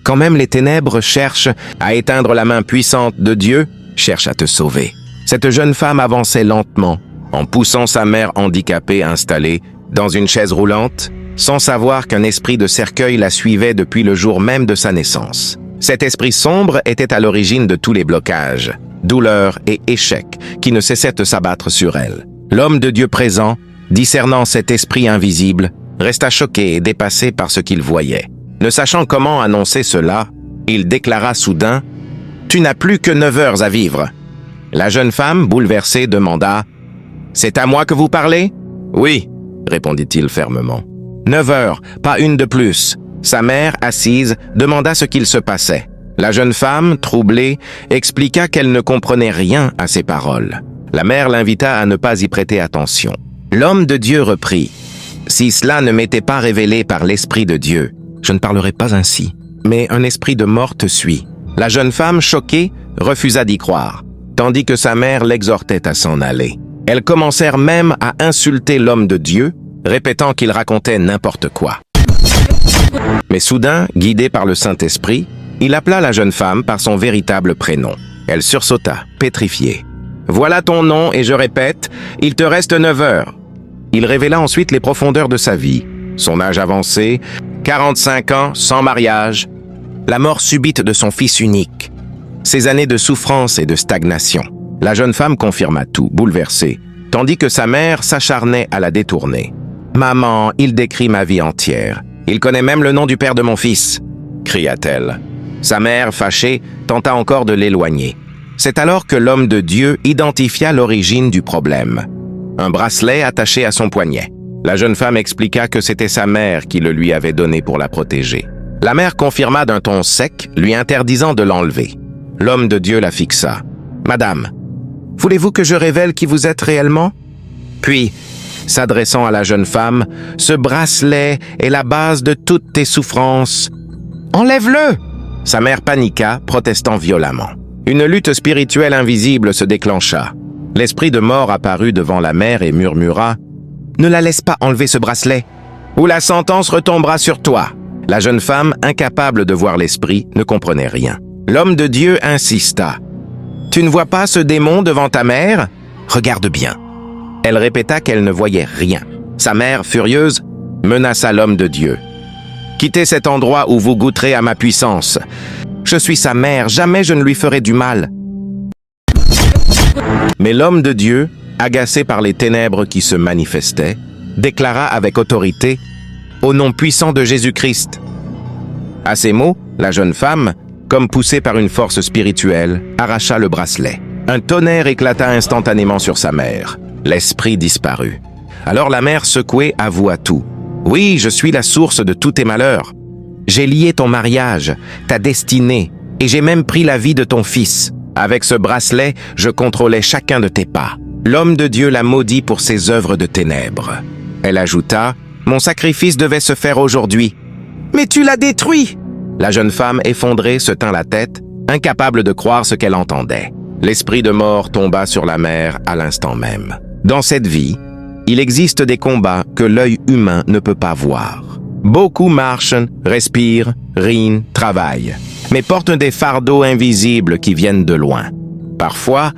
Quand même les ténèbres cherchent à éteindre la main puissante de Dieu, cherche à te sauver. Cette jeune femme avançait lentement, en poussant sa mère handicapée installée dans une chaise roulante, sans savoir qu'un esprit de cercueil la suivait depuis le jour même de sa naissance. Cet esprit sombre était à l'origine de tous les blocages, douleurs et échecs qui ne cessaient de s'abattre sur elle. L'homme de Dieu présent, discernant cet esprit invisible, resta choqué et dépassé par ce qu'il voyait. Ne sachant comment annoncer cela, il déclara soudain « Tu n'as plus que 9 heures à vivre ». La jeune femme, bouleversée, demanda « C'est à moi que vous parlez ?»« Oui », répondit-il fermement. 9 heures, pas une de plus. Sa mère, assise, demanda ce qu'il se passait. La jeune femme, troublée, expliqua qu'elle ne comprenait rien à ses paroles. La mère l'invita à ne pas y prêter attention. L'homme de Dieu reprit « Si cela ne m'était pas révélé par l'Esprit de Dieu, je ne parlerais pas ainsi. Mais un esprit de mort te suit. » La jeune femme, choquée, refusa d'y croire, tandis que sa mère l'exhortait à s'en aller. Elles commencèrent même à insulter l'homme de Dieu, répétant qu'il racontait n'importe quoi. Mais soudain, guidé par le Saint-Esprit, il appela la jeune femme par son véritable prénom. Elle sursauta, pétrifiée. « Voilà ton nom et je répète, il te reste 9 heures. » Il révéla ensuite les profondeurs de sa vie, son âge avancé, 45 ans, sans mariage, la mort subite de son fils unique, ses années de souffrance et de stagnation. La jeune femme confirma tout, bouleversée, tandis que sa mère s'acharnait à la détourner. « Maman, il décrit ma vie entière. Il connaît même le nom du père de mon fils, » cria-t-elle. Sa mère, fâchée, tenta encore de l'éloigner. C'est alors que l'homme de Dieu identifia l'origine du problème. Un bracelet attaché à son poignet. La jeune femme expliqua que c'était sa mère qui le lui avait donné pour la protéger. La mère confirma d'un ton sec, lui interdisant de l'enlever. L'homme de Dieu la fixa. « Madame, voulez-vous que je révèle qui vous êtes réellement ?» Puis, s'adressant à la jeune femme, « Ce bracelet est la base de toutes tes souffrances. Enlève-le !» Sa mère paniqua, protestant violemment. Une lutte spirituelle invisible se déclencha. L'esprit de mort apparut devant la mère et murmura « Ne la laisse pas enlever ce bracelet, ou la sentence retombera sur toi. » La jeune femme, incapable de voir l'esprit, ne comprenait rien. L'homme de Dieu insista. « Tu ne vois pas ce démon devant ta mère? Regarde bien. » Elle répéta qu'elle ne voyait rien. Sa mère, furieuse, menaça l'homme de Dieu. « Quittez cet endroit où vous goûterez à ma puissance. Je suis sa mère, jamais je ne lui ferai du mal. » Mais l'homme de Dieu, agacé par les ténèbres qui se manifestaient, déclara avec autorité « Au nom puissant de Jésus-Christ !» À ces mots, la jeune femme, comme poussée par une force spirituelle, arracha le bracelet. Un tonnerre éclata instantanément sur sa mère. L'esprit disparut. Alors la mère secouée avoua tout. « Oui, je suis la source de tous tes malheurs. J'ai lié ton mariage, ta destinée, et j'ai même pris la vie de ton fils. Avec ce bracelet, je contrôlais chacun de tes pas. L'homme de Dieu l'a maudit pour ses œuvres de ténèbres. » Elle ajouta, « Mon sacrifice devait se faire aujourd'hui. »« Mais tu l'as détruit !» La jeune femme, effondrée, se tint la tête, incapable de croire ce qu'elle entendait. L'esprit de mort tomba sur la mère à l'instant même. Dans cette vie, il existe des combats que l'œil humain ne peut pas voir. Beaucoup marchent, respirent, rient, travaillent, mais portent des fardeaux invisibles qui viennent de loin. Parfois,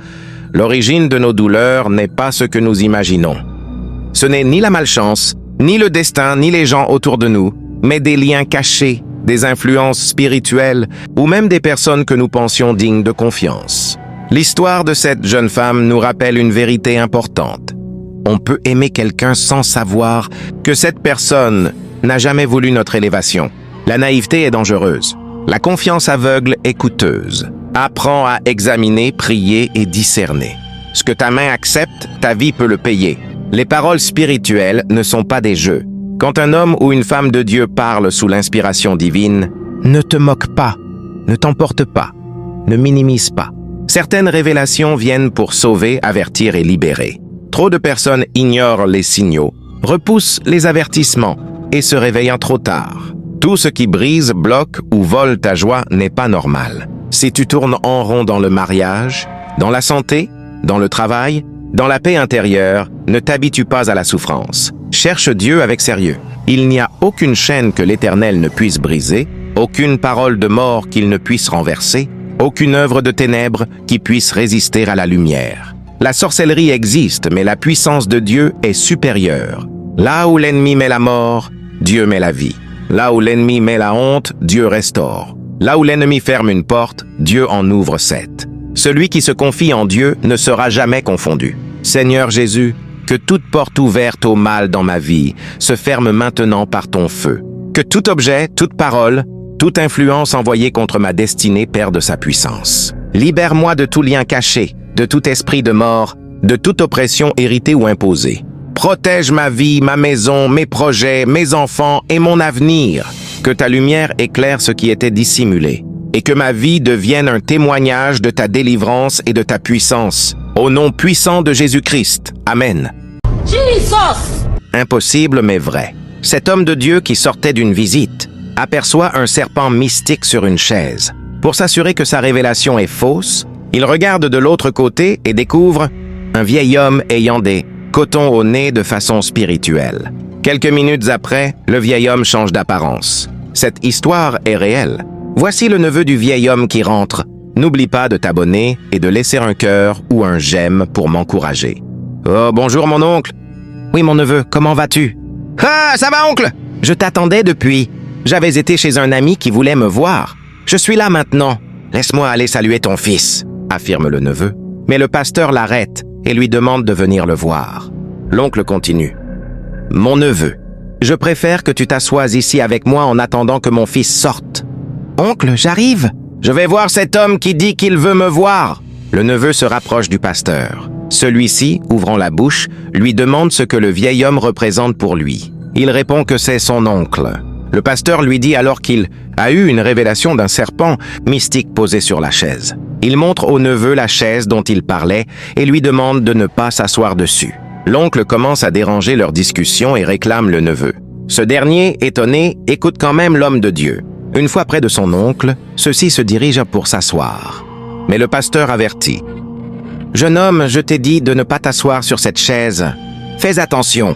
l'origine de nos douleurs n'est pas ce que nous imaginons. Ce n'est ni la malchance, ni le destin, ni les gens autour de nous, mais des liens cachés, des influences spirituelles ou même des personnes que nous pensions dignes de confiance. L'histoire de cette jeune femme nous rappelle une vérité importante. On peut aimer quelqu'un sans savoir que cette personne n'a jamais voulu notre élévation. La naïveté est dangereuse. La confiance aveugle est coûteuse. Apprends à examiner, prier et discerner. Ce que ta main accepte, ta vie peut le payer. Les paroles spirituelles ne sont pas des jeux. Quand un homme ou une femme de Dieu parle sous l'inspiration divine, ne te moque pas, ne t'emporte pas, ne minimise pas. Certaines révélations viennent pour sauver, avertir et libérer. Trop de personnes ignorent les signaux, repoussent les avertissements et se réveillent trop tard. Tout ce qui brise, bloque ou vole ta joie n'est pas normal. Si tu tournes en rond dans le mariage, dans la santé, dans le travail, dans la paix intérieure, ne t'habitue pas à la souffrance. Cherche Dieu avec sérieux. Il n'y a aucune chaîne que l'Éternel ne puisse briser, aucune parole de mort qu'il ne puisse renverser, aucune œuvre de ténèbres qui puisse résister à la lumière. La sorcellerie existe, mais la puissance de Dieu est supérieure. Là où l'ennemi met la mort, Dieu met la vie. Là où l'ennemi met la honte, Dieu restaure. Là où l'ennemi ferme une porte, Dieu en ouvre 7. Celui qui se confie en Dieu ne sera jamais confondu. Seigneur Jésus, que toute porte ouverte au mal dans ma vie se ferme maintenant par ton feu. Que tout objet, toute parole, toute influence envoyée contre ma destinée perde sa puissance. Libère-moi de tout lien caché, de tout esprit de mort, de toute oppression héritée ou imposée. Protège ma vie, ma maison, mes projets, mes enfants et mon avenir. Que ta lumière éclaire ce qui était dissimulé. Et que ma vie devienne un témoignage de ta délivrance et de ta puissance. Au nom puissant de Jésus-Christ. Amen. Jesus! Impossible mais vrai. Cet homme de Dieu qui sortait d'une visite aperçoit un serpent mystique sur une chaise. Pour s'assurer que sa révélation est fausse, il regarde de l'autre côté et découvre un vieil homme ayant des cotons au nez de façon spirituelle. Quelques minutes après, le vieil homme change d'apparence. Cette histoire est réelle. Voici le neveu du vieil homme qui rentre. N'oublie pas de t'abonner et de laisser un cœur ou un j'aime pour m'encourager. Oh, bonjour mon oncle. Oui, mon neveu, comment vas-tu? Ah, ça va, oncle? Je t'attendais depuis. J'avais été chez un ami qui voulait me voir. Je suis là maintenant. Laisse-moi aller saluer ton fils, affirme le neveu. Mais le pasteur l'arrête et lui demande de venir le voir. L'oncle continue. Mon neveu, je préfère que tu t'assoies ici avec moi en attendant que mon fils sorte. Oncle, j'arrive. Je vais voir cet homme qui dit qu'il veut me voir. Le neveu se rapproche du pasteur. Celui-ci, ouvrant la bouche, lui demande ce que le vieil homme représente pour lui. Il répond que c'est son oncle. Le pasteur lui dit alors qu'il a eu une révélation d'un serpent mystique posé sur la chaise. Il montre au neveu la chaise dont il parlait et lui demande de ne pas s'asseoir dessus. L'oncle commence à déranger leur discussion et réclame le neveu. Ce dernier, étonné, écoute quand même l'homme de Dieu. Une fois près de son oncle, ceux-ci se dirigent pour s'asseoir. Mais le pasteur avertit. « Jeune homme, je t'ai dit de ne pas t'asseoir sur cette chaise. Fais attention.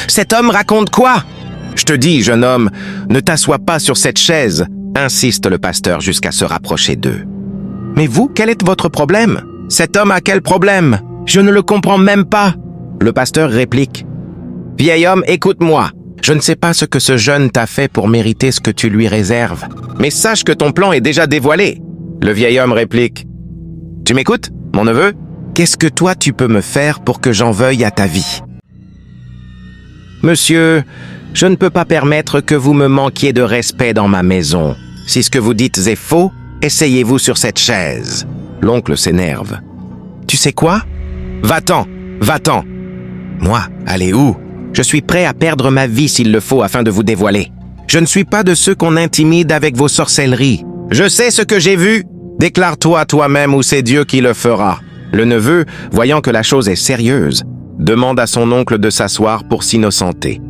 Cet homme raconte quoi? Je te dis, jeune homme, ne t'assois pas sur cette chaise, insiste le pasteur jusqu'à se rapprocher d'eux. Mais vous, quel est votre problème? Cet homme a quel problème? Je ne le comprends même pas. Le pasteur réplique. Vieil homme, écoute-moi. Je ne sais pas ce que ce jeune t'a fait pour mériter ce que tu lui réserves. Mais sache que ton plan est déjà dévoilé. Le vieil homme réplique. Tu m'écoutes, mon neveu? Qu'est-ce que toi tu peux me faire pour que j'en veuille à ta vie? Monsieur, je ne peux pas permettre que vous me manquiez de respect dans ma maison. Si ce que vous dites est faux, essayez-vous sur cette chaise. L'oncle s'énerve. Tu sais quoi? Va-t'en, va-t'en. Moi, allez où? Je suis prêt à perdre ma vie s'il le faut afin de vous dévoiler. Je ne suis pas de ceux qu'on intimide avec vos sorcelleries. Je sais ce que j'ai vu. Déclare-toi toi-même ou c'est Dieu qui le fera. Le neveu, voyant que la chose est sérieuse, demande à son oncle de s'asseoir pour s'innocenter.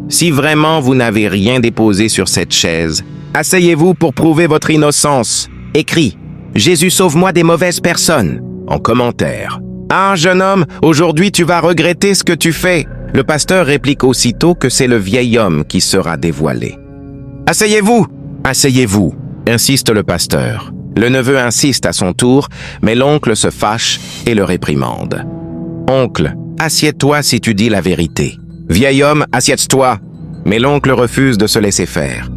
Si vraiment vous n'avez rien déposé sur cette chaise, asseyez-vous pour prouver votre innocence. Écris « Jésus sauve-moi des mauvaises personnes » en commentaire. « Ah, jeune homme, aujourd'hui tu vas regretter ce que tu fais. » Le pasteur réplique aussitôt que c'est le vieil homme qui sera dévoilé. « Asseyez-vous, asseyez-vous » insiste le pasteur. Le neveu insiste à son tour, mais l'oncle se fâche et le réprimande. « Oncle, assieds-toi si tu dis la vérité. » Vieil homme, assieds-toi. Mais l'oncle refuse de se laisser faire.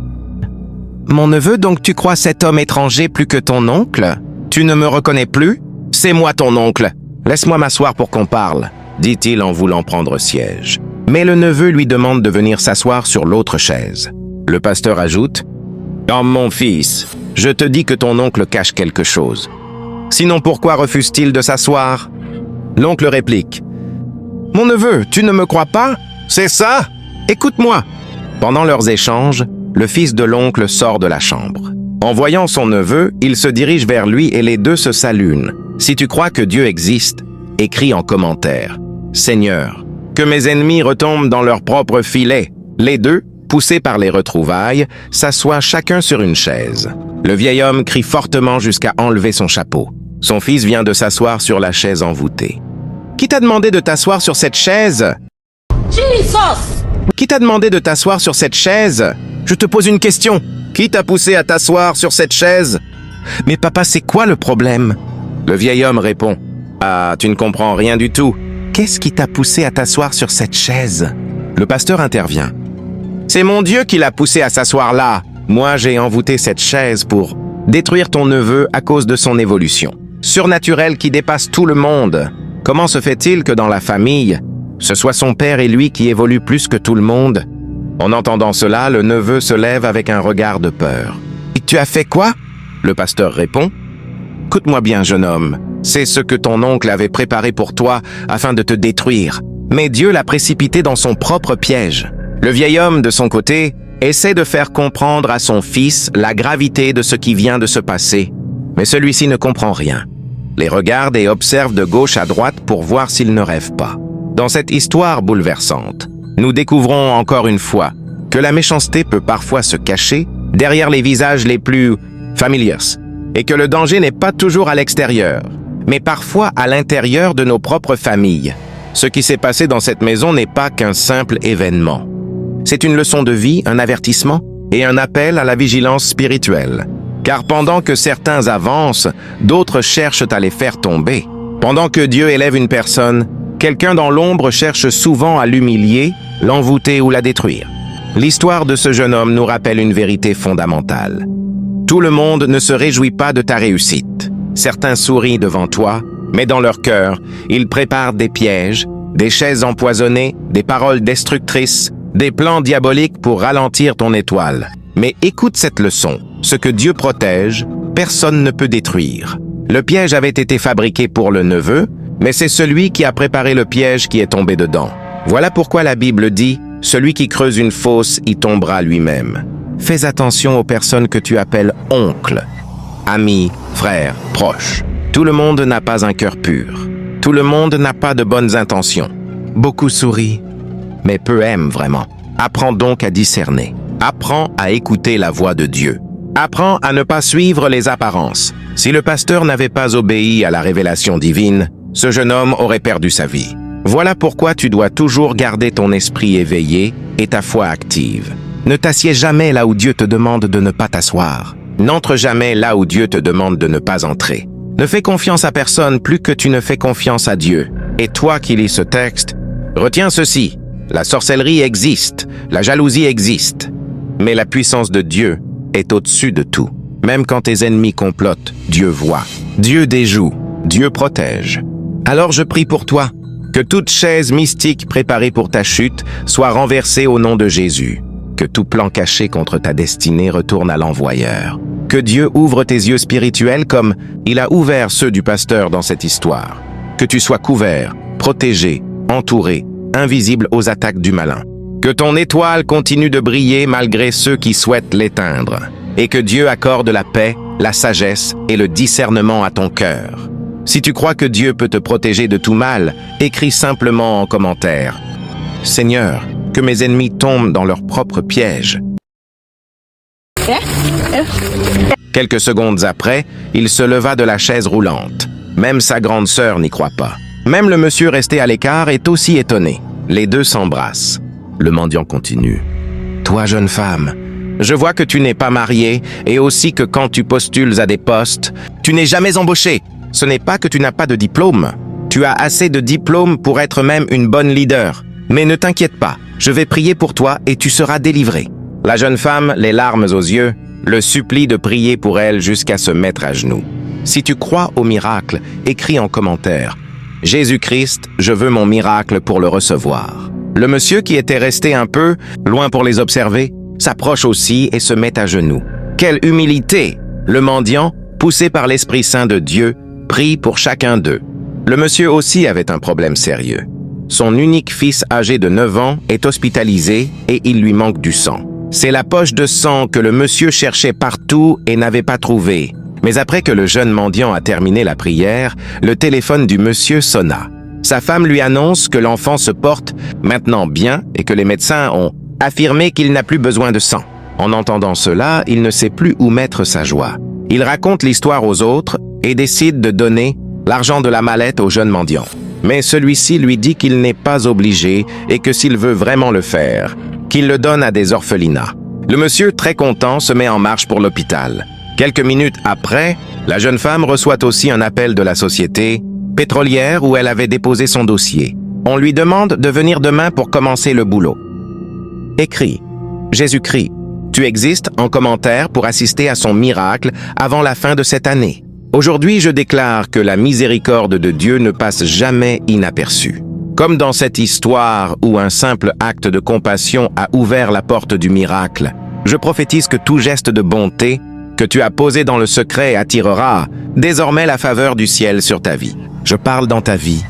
Mon neveu, donc tu crois cet homme étranger plus que ton oncle? Tu ne me reconnais plus? C'est moi ton oncle. Laisse-moi m'asseoir pour qu'on parle, dit-il en voulant prendre siège. Mais le neveu lui demande de venir s'asseoir sur l'autre chaise. Le pasteur ajoute « Oh mon fils, je te dis que ton oncle cache quelque chose. Sinon pourquoi refuse-t-il de s'asseoir ?» L'oncle réplique « Mon neveu, tu ne me crois pas? C'est ça? Écoute-moi. » Pendant leurs échanges, le fils de l'oncle sort de la chambre. En voyant son neveu, il se dirige vers lui et les deux se saluent. Si tu crois que Dieu existe, écris en commentaire. Seigneur, que mes ennemis retombent dans leur propre filet. Les deux, poussés par les retrouvailles, s'assoient chacun sur une chaise. Le vieil homme crie fortement jusqu'à enlever son chapeau. Son fils vient de s'asseoir sur la chaise envoûtée. Qui t'a demandé de t'asseoir sur cette chaise? Jesus! Qui t'a demandé de t'asseoir sur cette chaise? Je te pose une question. Qui t'a poussé à t'asseoir sur cette chaise? Mais papa, c'est quoi le problème? Le vieil homme répond. Ah, tu ne comprends rien du tout. Qu'est-ce qui t'a poussé à t'asseoir sur cette chaise? Le pasteur intervient. C'est mon Dieu qui l'a poussé à s'asseoir là. Moi, j'ai envoûté cette chaise pour détruire ton neveu à cause de son évolution surnaturelle qui dépasse tout le monde. Comment se fait-il que dans la famille, ce soit son père et lui qui évoluent plus que tout le monde? En entendant cela, le neveu se lève avec un regard de peur. « Et tu as fait quoi ?» Le pasteur répond. « Écoute-moi bien, jeune homme. C'est ce que ton oncle avait préparé pour toi afin de te détruire. Mais Dieu l'a précipité dans son propre piège. » Le vieil homme, de son côté, essaie de faire comprendre à son fils la gravité de ce qui vient de se passer. Mais celui-ci ne comprend rien. Les regarde et observe de gauche à droite pour voir s'il ne rêve pas. Dans cette histoire bouleversante, nous découvrons encore une fois que la méchanceté peut parfois se cacher derrière les visages les plus familiers et que le danger n'est pas toujours à l'extérieur, mais parfois à l'intérieur de nos propres familles. Ce qui s'est passé dans cette maison n'est pas qu'un simple événement. C'est une leçon de vie, un avertissement et un appel à la vigilance spirituelle. Car pendant que certains avancent, d'autres cherchent à les faire tomber. Pendant que Dieu élève une personne, quelqu'un dans l'ombre cherche souvent à l'humilier, l'envoûter ou la détruire. L'histoire de ce jeune homme nous rappelle une vérité fondamentale. Tout le monde ne se réjouit pas de ta réussite. Certains sourient devant toi, mais dans leur cœur, ils préparent des pièges, des chaises empoisonnées, des paroles destructrices, des plans diaboliques pour ralentir ton étoile. Mais écoute cette leçon. Ce que Dieu protège, personne ne peut détruire. Le piège avait été fabriqué pour le neveu, mais c'est celui qui a préparé le piège qui est tombé dedans. Voilà pourquoi la Bible dit « Celui qui creuse une fosse y tombera lui-même ». Fais attention aux personnes que tu appelles oncles, amis, frères, proches. Tout le monde n'a pas un cœur pur. Tout le monde n'a pas de bonnes intentions. Beaucoup sourient, mais peu aiment vraiment. Apprends donc à discerner. Apprends à écouter la voix de Dieu. Apprends à ne pas suivre les apparences. Si le pasteur n'avait pas obéi à la révélation divine, ce jeune homme aurait perdu sa vie. Voilà pourquoi tu dois toujours garder ton esprit éveillé et ta foi active. Ne t'assieds jamais là où Dieu te demande de ne pas t'asseoir. N'entre jamais là où Dieu te demande de ne pas entrer. Ne fais confiance à personne plus que tu ne fais confiance à Dieu. Et toi qui lis ce texte, retiens ceci. La sorcellerie existe, la jalousie existe. Mais la puissance de Dieu est au-dessus de tout. Même quand tes ennemis complotent, Dieu voit. Dieu déjoue, Dieu protège. Alors je prie pour toi, que toute chaise mystique préparée pour ta chute soit renversée au nom de Jésus. Que tout plan caché contre ta destinée retourne à l'envoyeur. Que Dieu ouvre tes yeux spirituels comme il a ouvert ceux du pasteur dans cette histoire. Que tu sois couvert, protégé, entouré, invisible aux attaques du malin. Que ton étoile continue de briller malgré ceux qui souhaitent l'éteindre. Et que Dieu accorde la paix, la sagesse et le discernement à ton cœur. Si tu crois que Dieu peut te protéger de tout mal, écris simplement en commentaire. Seigneur, que mes ennemis tombent dans leur propre piège. Quelques secondes après, il se leva de la chaise roulante. Même sa grande sœur n'y croit pas. Même le monsieur resté à l'écart est aussi étonné. Les deux s'embrassent. Le mendiant continue. Toi, jeune femme, je vois que tu n'es pas mariée et aussi que quand tu postules à des postes, tu n'es jamais embauchée. Ce n'est pas que tu n'as pas de diplôme. Tu as assez de diplômes pour être même une bonne leader. Mais ne t'inquiète pas, je vais prier pour toi et tu seras délivrée. La jeune femme, les larmes aux yeux, le supplie de prier pour elle jusqu'à se mettre à genoux. Si tu crois au miracle, écris en commentaire. Jésus-Christ, je veux mon miracle pour le recevoir. Le monsieur qui était resté un peu loin pour les observer, s'approche aussi et se met à genoux. Quelle humilité! Le mendiant, poussé par l'Esprit Saint de Dieu, prie pour chacun d'eux. Le monsieur aussi avait un problème sérieux. Son unique fils âgé de 9 ans est hospitalisé et il lui manque du sang. C'est la poche de sang que le monsieur cherchait partout et n'avait pas trouvé. Mais après que le jeune mendiant a terminé la prière, le téléphone du monsieur sonna. Sa femme lui annonce que l'enfant se porte maintenant bien et que les médecins ont affirmé qu'il n'a plus besoin de sang. En entendant cela, il ne sait plus où mettre sa joie. Il raconte l'histoire aux autres et décide de donner l'argent de la mallette au jeune mendiant. Mais celui-ci lui dit qu'il n'est pas obligé et que s'il veut vraiment le faire, qu'il le donne à des orphelinats. Le monsieur, très content, se met en marche pour l'hôpital. Quelques minutes après, la jeune femme reçoit aussi un appel de la société pétrolière où elle avait déposé son dossier. On lui demande de venir demain pour commencer le boulot. Écrit: Jésus-Christ, tu existes en commentaire pour assister à son miracle avant la fin de cette année. Aujourd'hui, je déclare que la miséricorde de Dieu ne passe jamais inaperçue. Comme dans cette histoire où un simple acte de compassion a ouvert la porte du miracle, je prophétise que tout geste de bonté que tu as posé dans le secret attirera désormais la faveur du ciel sur ta vie. Je parle dans ta vie.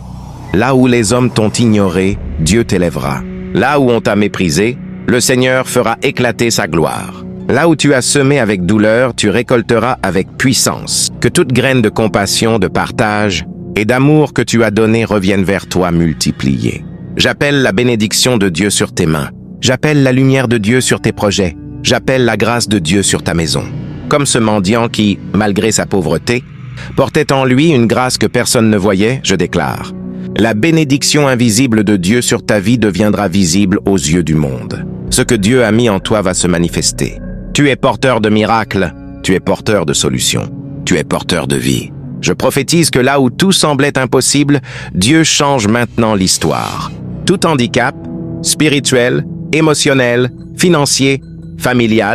Là où les hommes t'ont ignoré, Dieu t'élèvera. Là où on t'a méprisé, le Seigneur fera éclater sa gloire. Là où tu as semé avec douleur, tu récolteras avec puissance. Que toute graine de compassion, de partage et d'amour que tu as donné revienne vers toi multipliée. J'appelle la bénédiction de Dieu sur tes mains. J'appelle la lumière de Dieu sur tes projets. J'appelle la grâce de Dieu sur ta maison. Comme ce mendiant qui, malgré sa pauvreté, portait en lui une grâce que personne ne voyait, je déclare: la bénédiction invisible de Dieu sur ta vie deviendra visible aux yeux du monde. Ce que Dieu a mis en toi va se manifester. Tu es porteur de miracles, tu es porteur de solutions, tu es porteur de vie. Je prophétise que là où tout semblait impossible, Dieu change maintenant l'histoire. Tout handicap, spirituel, émotionnel, financier, familial,